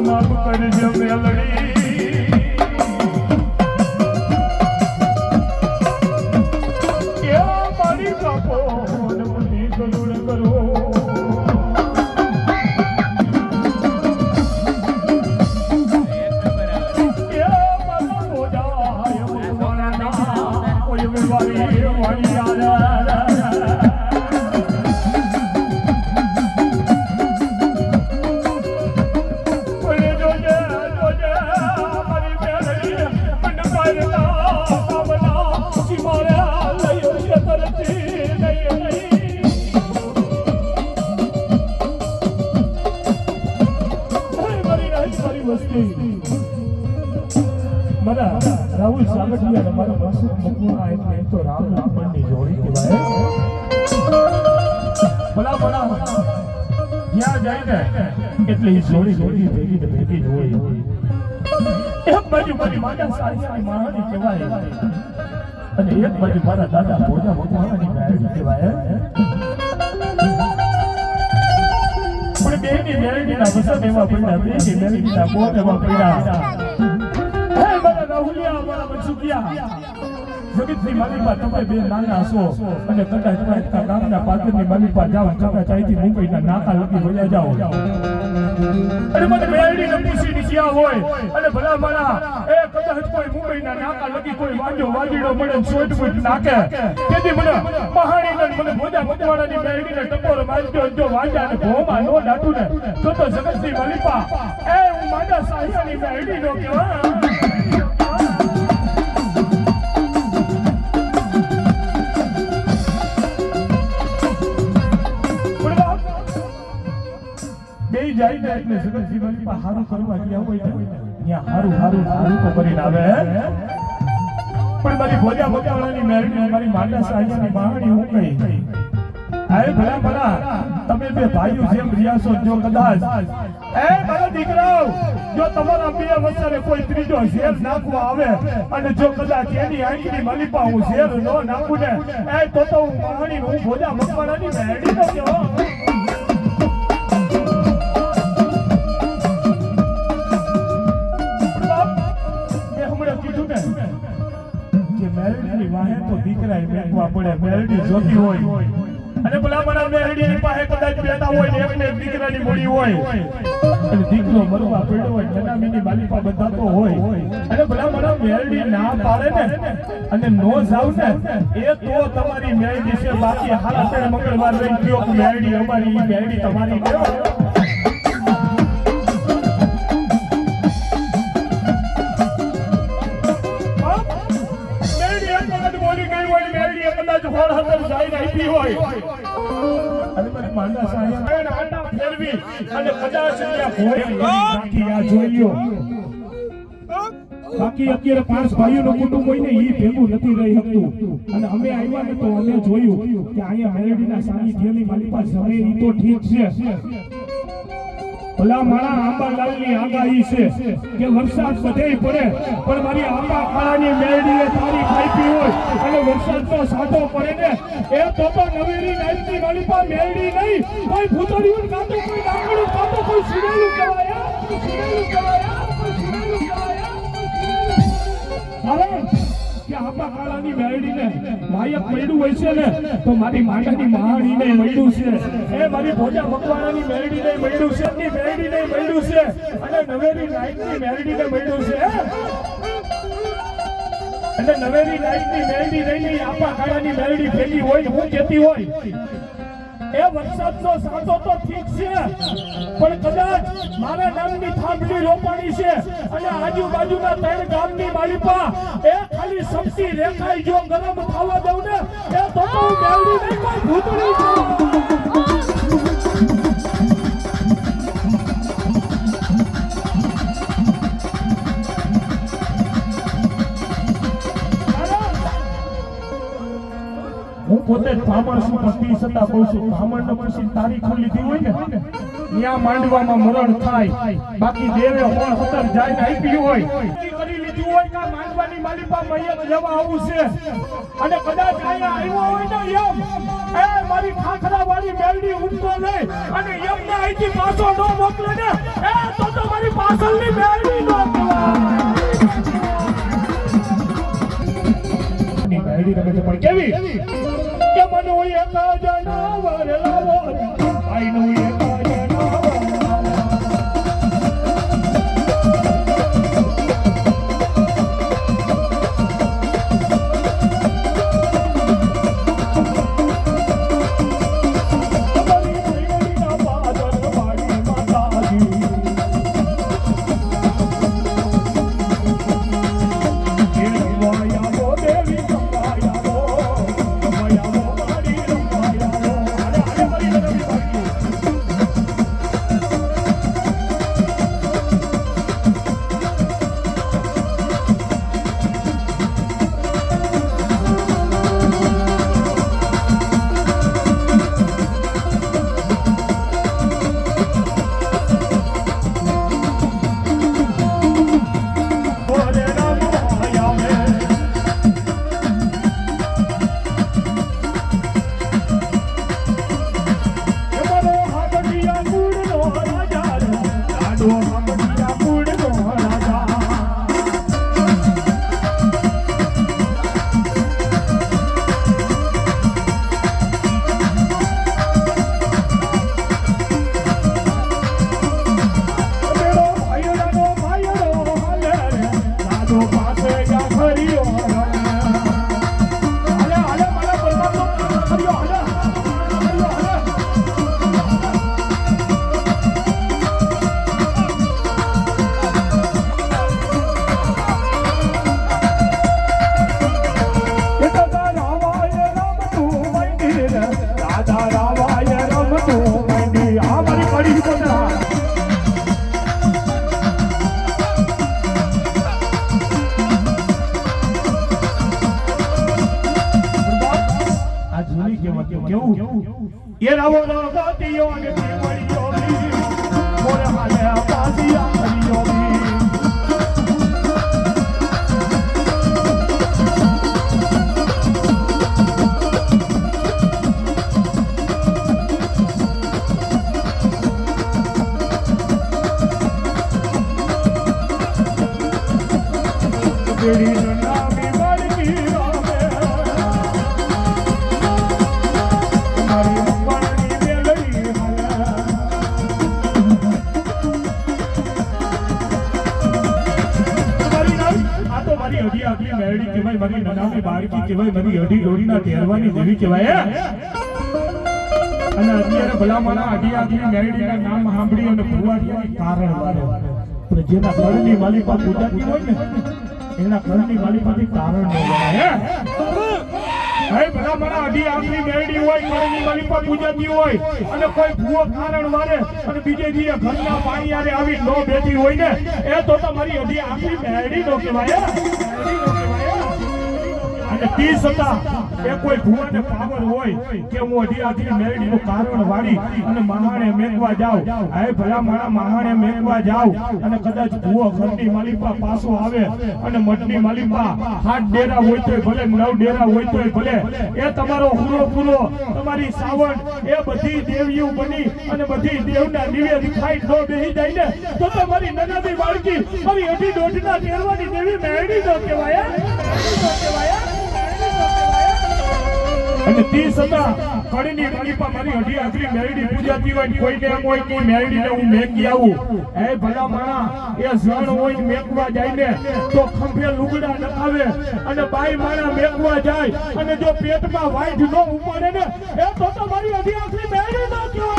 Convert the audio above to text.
માફ કરજે મેલડી એ મારી કાપો બધી કરુણ કરો રાહુલ સાગઠિયા મારા પાસે મકુણા એટલે તો રામ લક્ષ્મણની જોડી કહેવાય ભલા ત્યાં જાય ને એટલે એ જોડી ભેગી જ હોય એક બાજુ મારી માતા સારી મહારાણી કહેવાય અને એક બાજુ મારા દાદા ભોજા ભગવાનની મેરડી કહેવાય પણ બેની મેરડીના વસન એવા પડ્યા બેની મેરડીના બોલ એવા પડ્યા જગતની માલિકા તમે બે નાના છો અને કદાચ ગામના પાદરની માલિકા જાવ કદાચ અહીંથી મુંબઈના નાકા લગી વયા જાઓ અને મને મેરડીને પૂછીને ક્યાં હોય અને ભલા મારા એ કદાચ કોઈ મુંબઈના નાકા લગી કોઈ વાજીડો મળે સોટ નાખે તેથી મને મહાણીને મને ભોજા મકવાણાની મેરડીને ટકોર મારજો જો વાજા અને ભોમાં નો દાટું ને તો જગતની માલિકા એ હું મારા સાહિયાની મેરડીનો કહેવાય જાય ને એટલે જગતજી માલિકા હારું કરવા ગયા હોય ત્યાં હારું તો કરીને આવે પણ મારી ભોજા ભોજાવાળાની મેરડી મારી માતા સાહિયાની મહાણી હું કહી આય ભલા તમે બે ભાઈઓ જેમ રહ્યા છો જો કદાચ એ મારા દીકરાઓ જો તમારા બે વચ્ચે કોઈ ત્રીજો ઝેર નાખવા આવે અને જો કદાચ એની આંખની માલિકા હું ઝેર ન નાખું ને એ તો હું મહાણી હું ભોજા ભગવાનની મેરડી તો કહેવો મેરડીની વાહે તો દીકરાએ મેકવા પડે મેરડી જોતી હોય અને ભલા મારા મેરડીની પાસે કદાચ બેટા હોય ને એકને એક દીકરાની મોડી હોય અને દીકરો મરવા પડ્યો હોય જનામીની માલિકા બધાતો હોય અને ભલા મારા મેરડી ના પાડે ને અને નો જાવ ને એ તો તમારી મેરડી છે બાકી હાલા તે મંગળવાર લઈ ગયો મેરડી અમારી મેરડી તમારી કહેવાય બાકી અત્યારે 5 ભાઈઓનું કુટુંબ હોય ને એ ભેગું નથી રહી શકતું અને અમે આવ્યા ને તો અમે જોયું કે અહીંયા મેરડીના સાનિધ્યની માલિકા જમે ઈ તો ઠીક છે ભલા મારા આંબાલાલની આગાહી છે કે વરસાદ બધે પડે પણ મારી આંબા ખાડાની મેરડીએ તારી ખાઈપી હોય અને વરસાદ તો સાટો પડે ને એ તો નવેરી નાઈટની માલિકા મેરડી નહીં કોઈ ભૂતળિયું કાતો કોઈ ડાંગડું કાતો કોઈ સુરેલું કહેવાય કે આંબા ખાડાની મેરડીને માયક મળ્યું હોય છે ને તો મારી માતાની મહાણીને મળ્યું છે એ મારી ભોજા ભગવાનાની મેરડીને મળ્યું છે ની મેરડીને મળ્યું છે અને નવેરી નાઈટની મેરડીને મળ્યું છે અને નવેરી નાઈટની મેરડી રહીને આંબા ખાડાની મેરડી ભેગી હોય હું કહેતી હોય એ વરસાદનો સાટો તો ઠીક છે પણ કદાચ મારા નામની થાંભલી રોપાણી છે અને આજુબાજુના 3 ગામની માલિકા એ ખાલી શક્તિ રેખાઈ જો ગરમ થવા દઉં ને એ તો મેરડી નહીં કોઈ ભૂતળી હું પોતે બ્રાહ્મણ છું ભક્તિ સત્તા કહું છું બ્રાહ્મણ ને પછી તારીખ લીધી હોય ને ત્યાં માંડવામાં મરણ થાય બાકી દેવે હોળ હતર જાય ને આપી હોય કરી લીધી હોય કે માંડવાની માલિકા મૈયત લેવા આવું છે અને કદાચ અહીંયા આવ્યો હોય ને એમ એ મારી ખાખરા વાળી મેરડી ઉઠતો નહીં અને એમને અહીંથી પાછો ન મોકલે ને એ તો મારી પાછળની મેળવી નો મેળવી રમે છે પણ કેવી કે મનો એક જનાવર લાવો ભાઈનું એક ये रावो गातियो ने पीवड़ियो भी मोर हाले पासिया करियो भी तेरी नामी बड़की रामे મારી અઢી આખરી મેરડી કહેવાય, મારી નાનાની બાળકી કહેવાય, મારી અઢી જોડીના ટેરવાની દેવી કહેવાય. અને અત્યારે ભલામાના અઢી આખરી મેરડીના નામ સાંભળી અને ભુવાજીનું કારણ વાળો પણ જેના ઘરની માલિકા પૂજાતી હોય ને એના ઘરની માલિકાથી કારણ ન વળાય. ભાઈ ભલામાના અઢી આખરી મેરડી હોય, ઘરની માલિકા પૂજાતી હોય અને કોઈ ભુવો કારણ વારે અને બીજે દીએ ઘરના પાણી આરે આવી ન બેઠી હોય ને એ તો તમારી અઢી આખરી મેરડી નો કહેવાય. અને તી છતાં એ કોઈ ભુવાને પાવર હોય કે હું અઢી આખરી મેરડીનું કારણ વાળી અને મહાણે મેકવા જાઉં, આ ભલા મારા મહાણે મેકવા જાઉં અને કદાચ ભુવો ઘરની માલિકા પાછો આવે અને મઠની માલિકા 8 ડેરા હોય તોય ભલે 9 ડેરા હોય તોય ભલે એ તમારો પૂરો તમારી સાવણ એ બધી દેવીઓ બની અને બધી દેવના નિવેદ ખાઈ ન બેહી જાય ને તો તમારી નનાની બાળકી મારી અઢી દોઢના ટેરવાની દેવી મેરડી નો કહેવાય. અને તી છતાં કડીની માલિકા મારી અઢી આખરી મેરડી પૂજાતી હોય કોઈને એમ હોય કે મેરડીને હું મેકી આવું, એ ભલા માણા એ જણ હોય મેકવા જાય ને તો ખંભે લુગડા નખાવે અને બાઈ માણા મેકવા જાય અને જો પેટમાં વાઈટ ન ઉપાડે ને એ તો તમારી અઢી આખરી મેરડી ન કહેવાય.